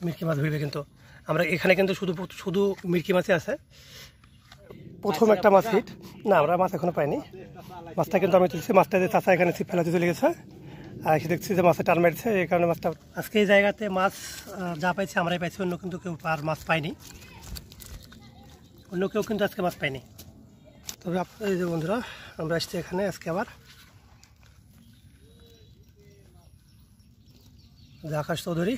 মিরকি মাছ ধরবে কিন্তু আমরা এখানে কিন্তু শুধু শুধু মিরকি মাছই আছে। প্রথম একটা মাছ হিট না, আমরা মাছ এখনো পাইনি। মাছটা কিন্তু আমি তুলছি, মাছটা যে চাষা এখানে ছিপ ফেলাতে চলে গেছে আর এসে দেখছি যে মাছে টান মেরেছে, এই কারণে মাছটা আজকে এই জায়গাতে মাছ যা পাইছে আমরাই পাইছি, অন্য কিন্তু কেউ আর মাছ পায়নি, অন্য কেউ কিন্তু আজকে মাছ পায়নি। তবে এই যে বন্ধুরা আমরা আসছি এখানে আজকে আবার যে আকাশ চৌধুরী,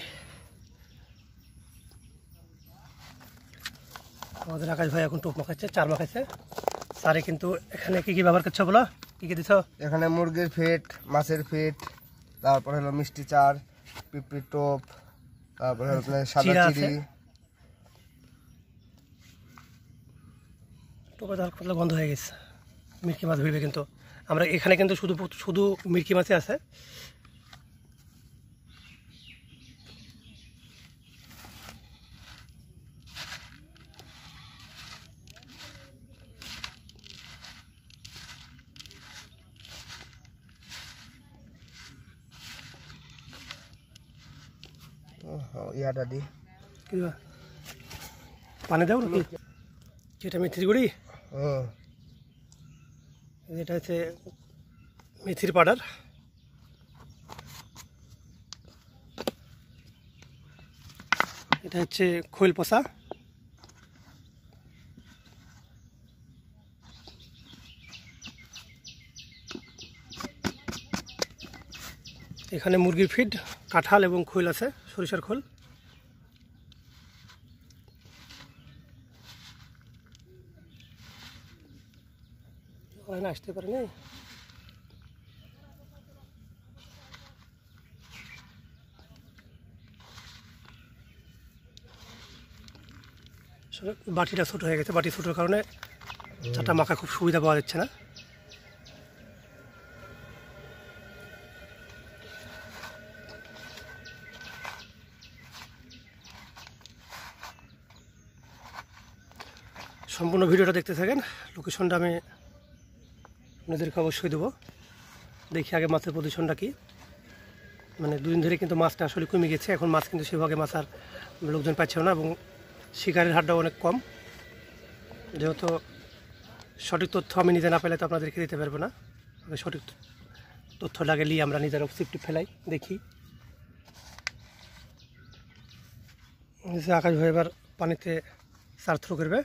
আমাদের আকাশ ভাই এখন টোপ মাখাচ্ছে, চার মাখাচ্ছে। স্যারে কিন্তু এখানে কি কি ব্যবহার করছো বলো, কি কি দিছ? এখানে মুরগির ফিট, মাছের ফিট, তারপর হলো মিষ্টি চার, পিঁপড়ি টোপ, তারপর হলো সাদা চিড়ি। টোপে ধর করলে বন্ধ হয়ে গেছে, মিরকি মাছ ধরবে কিন্তু আমরা এখানে কিন্তু শুধু শুধু মিরকি মাছই আছে। ইয়াটা দি পানি দাও নাকি? যেটা মেথির গুঁড়ি, যেটা হচ্ছে মেথির পাউডার, এটা হচ্ছে খৈল পচা, এখানে মুরগির ফিড, কাঁঠাল এবং খৈল আছে, সরিষার খোল। না আসতে পারেনি, বাটিটা ছোট হয়ে গেছে, বাটি ছোটোর কারণে চাটা মাখা খুব সুবিধা পাওয়া যাচ্ছে না। সম্পূর্ণ ভিডিওটা দেখতে থাকেন, লোকেশনটা আমি আপনাদেরকে অবশ্যই দেবো। দেখি আগে মাছের পজিশনটা কি, মানে দুদিন ধরে কিন্তু মাছটা আসলে কমে গেছে, এখন মাছ কিন্তু সেভাবে মাছ আর লোকজন পাচ্ছে না এবং শিকারের হারটাও অনেক কম। যেহেতু সঠিক তথ্য আমি নিজে না পেলে তো আপনাদেরকে দিতে পারবো না, সঠিক তথ্যটা গেলেই আমরা নিজেরা সিপটি ফেলাই। দেখি আকাশ ভাই এবার পানিতে চার থ্রো করবে,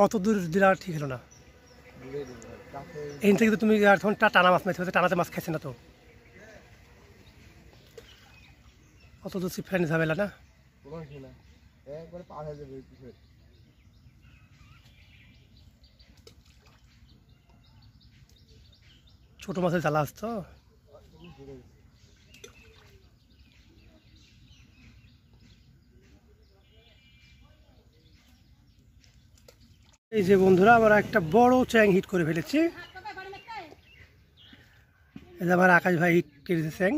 অত দূর দিলে আর ঠিক হলো না। এই থেকে তো তুমি আর তখন টানা মাছ মারতে, টানাতে মাছ খাইছে না তো, অত দূর ছিপ ফেলে ঝামেলা না। ছোট মাছের জ্বালা আসতো। এই যে বন্ধুরা আমরা একটা বড় চ্যাং হিট করে ফেলেছি, এই যে আমার আকাশ ভাই হিট করেছে চ্যাং,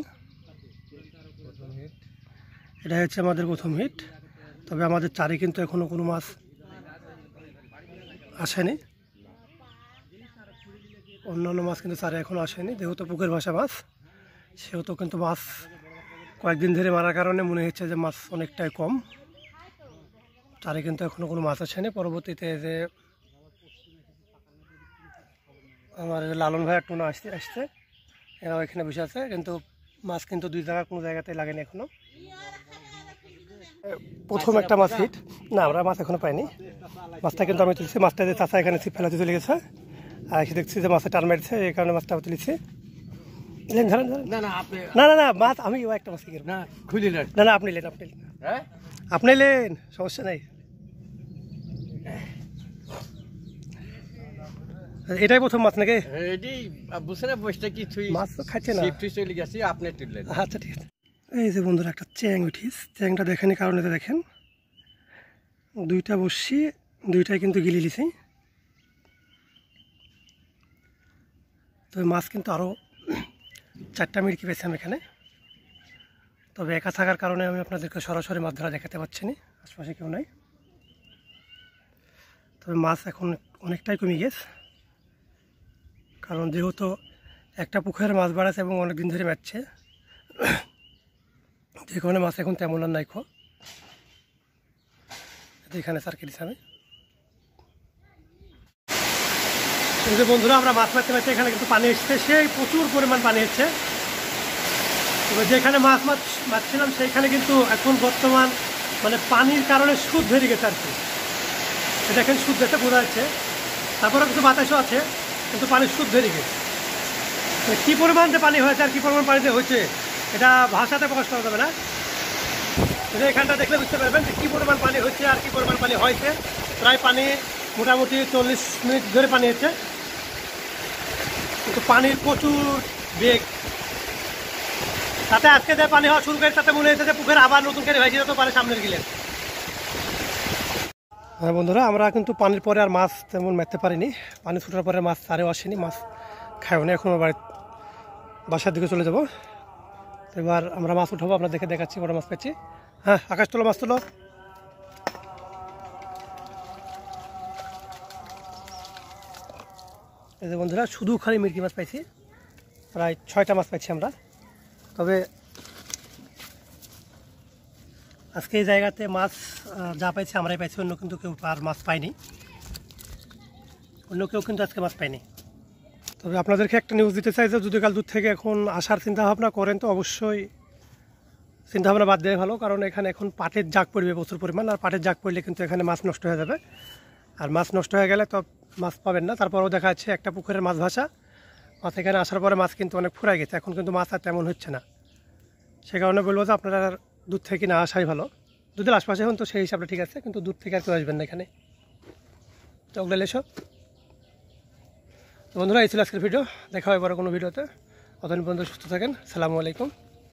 এটা হচ্ছে আমাদের প্রথম হিট। তবে আমাদের চারে কিন্তু এখনো কোনো মাছ আসেনি, অন্যান্য মাছ কিন্তু চারে এখনো আসেনি, যেহেতু পুকুর ভাষা মাছ সেহেতু কিন্তু মাছ কয়েকদিন ধরে মারার কারণে মনে হচ্ছে যে মাছ অনেকটাই কম। চারে কিন্তু এখনো কোনো মাছ আসেনি। পরবর্তীতে যে আমার লালন ভাই টুনা আসছে, এরাও এখানে বসে আছে, কিন্তু মাছ কিন্তু দুই জায়গার কোনো জায়গাতে লাগেনি এখনো। প্রথম একটা মাছ হিট না, আমরা মাছ এখনো পাইনি। মাছটা কিন্তু আমি তুলছি, মাছটা যে চাষা এখানে ছিপ ফেলাতে চলে গেছে আর এসে দেখছি যে মাছে টান মেরেছে, এই কারণে মাছটা তুলেছি। না না না মাছ আমি একটা মাছ না খুলি না, না না আপনি লেন, আপনি লেন, সমস্যা নাই। এটাই প্রথম মাছ নাকি? মাছ তো খাচ্ছে না। আচ্ছা ঠিক আছে। এই যে বন্ধুরা একটা চ্যাং উঠিস, চ্যাংটা দেখেনি কারণে দেখেন দুইটা বসছি, দুইটাই কিন্তু গিলি লিছি। তবে মাছ কিন্তু আরও চারটা মিরকি পেয়েছি আমি এখানে। তবে একা থাকার কারণে আমি আপনাদেরকে সরাসরি মাছ ধরা দেখাতে পারছি না, আশপাশে কেউ নাই। তবে মাছ এখন অনেকটাই কমে গেছে। কারণ যেহেতু একটা পুকুরের মাছ বাড়াচ্ছে এবং অনেক দিন ধরে মারছে, যে কারণে মাছ এখন তেমন আর নাই খো। এখানে স্যার কেটেছি আমি। যে বন্ধুরা আমরা মাছ মারতে মারতে এখানে কিন্তু পানি এসছে, সেই প্রচুর পরিমাণ পানি এসছে। তবে যেখানে মাছ মারছিলাম সেইখানে কিন্তু এখন বর্তমান মানে পানির কারণে সুদ বেরিয়ে গেছে আর কি। দেখেন সুদ দেখতে বোঝা যাচ্ছে, তারপরে কিছু বাতাসও আছে, কিন্তু পানির সুদ বেরিয়ে গেছে। কী পরিমাণ যে পানি হয়েছে আর কী পরিমাণ পানিতে হয়েছে এটা ভাষাতে প্রকাশ করা যাবে না। এখানটা দেখলে বুঝতে পারবেন যে কী পরিমাণ পানি হচ্ছে আর কী পরিমাণ পানি হয়েছে। প্রায় পানি মোটামুটি 40 মিনিট ধরে পানি হচ্ছে, কিন্তু পানির প্রচুর বেগ। তাতে আজকে যে পানি হওয়া শুরু করে তাতে মনে হয়েছে যে পুকুরে আবার নতুন করে হয়েছে, তো পানি সামনের গেলেন। হ্যাঁ বন্ধুরা, আমরা কিন্তু পানির পরে আর মাছ তেমন মারতে পারিনি। পানি ছুটার পরে মাছ আরেও আসেনি, মাছ খায়ও না। এখন বাসার দিকে চলে যাব। এবার আমরা মাছ উঠাবো, আপনার দেখে দেখাচ্ছি বড় মাছ পেয়েছি। হ্যাঁ আকাশ তোলো, মাছ তোলো। এই যে বন্ধুরা শুধু খালি মিরকি মাছ পাইছি, প্রায় 6টা মাছ পাইছি আমরা। তবে আজকে এই জায়গাতে মাছ যা পাইছি আমরাই পাইছি, অন্য কিন্তু কেউ আর মাছ পায়নি, অন্য কেউ কিন্তু আজকে মাছ পায়নি। তবে আপনাদেরকে একটা নিউজ দিতে চাই যে যদি কাল দূর থেকে এখন আসার চিন্তাভাবনা করেন তো অবশ্যই চিন্তাভাবনা বাদ দেওয়া ভালো, কারণ এখানে এখন পাটের জাগ পড়বে প্রচুর পরিমাণ। আর পাটের জাগ পড়লে কিন্তু এখানে মাছ নষ্ট হয়ে যাবে, আর মাছ নষ্ট হয়ে গেলে তো মাছ পাবেন না। তারপরেও দেখা যাচ্ছে একটা পুকুরের মাছ ভাসা মাছ, এখানে আসার পরে মাছ কিন্তু অনেক ফুরাই গেছে, এখন কিন্তু মাছ আর তেমন হচ্ছে না। সে কারণে বলবো যে আপনারা দূর থেকে না আসাই ভালো। যদি আশপাশে হন তো সেই হিসাবে ঠিক আছে, কিন্তু দূর থেকে আর কেউ আসবেন না এখানে। তো ওগুলো এসব বন্ধুরা, এই ছিল আজকের ভিডিও। দেখা হয় পরে কোনো ভিডিওতে। অতদিন পর্যন্ত সুস্থ থাকেন। আসসালামু আলাইকুম।